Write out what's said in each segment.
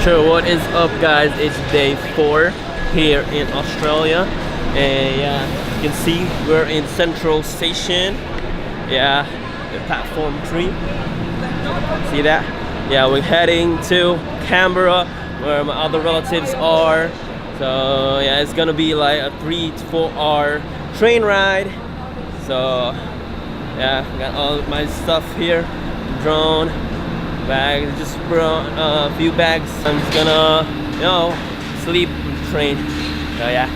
So what is up, guys? It's day 4 here in Australia, and yeah, you can see we're in Central Station. Yeah, the platform 3. See that? Yeah, we're heading to Canberra, where my other relatives are. So yeah, it's gonna be like a 3 to 4 hour train ride. So yeah, got all my stuff here, drone, bag, just brought a few bags. I'm just gonna, sleep on the train. So yeah,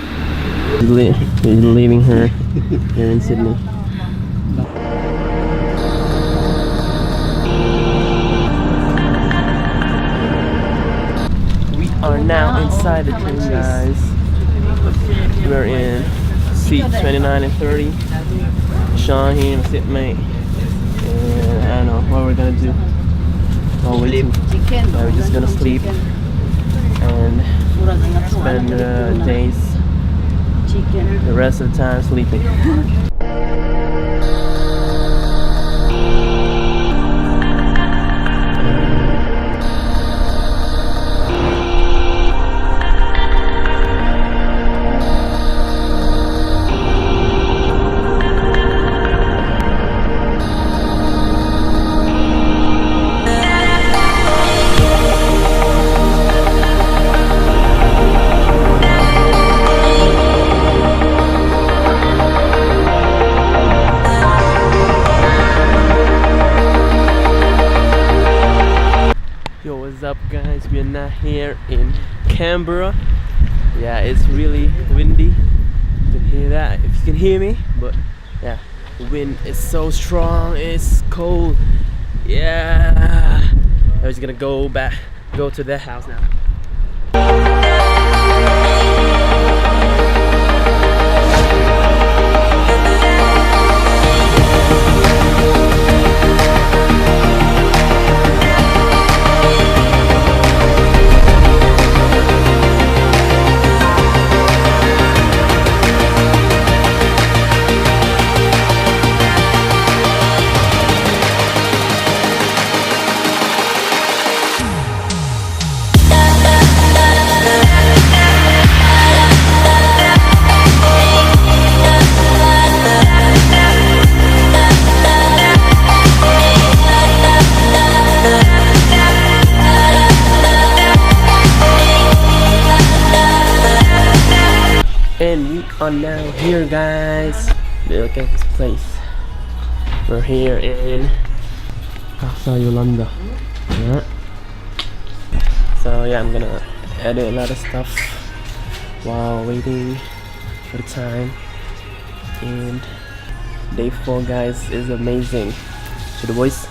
we're leaving her here in Sydney. We are now inside the train, guys. We're in seat 29 and 30. Sean here, my seatmate, and I don't know what we're gonna do. Oh, we're just gonna sleep and spend days, the rest of the time sleeping. Yo, what's up, guys? We are now here in Canberra. Yeah, it's really windy. You can hear that if you can hear me, but yeah, the wind is so strong. It's cold. Yeah, I was gonna go to their house now. And we are now here, guys. Look at this place. We're here in Casa Yolanda. Yeah. So yeah, I'm gonna edit a lot of stuff while waiting for the time. And day 4, guys, is amazing. To the boys.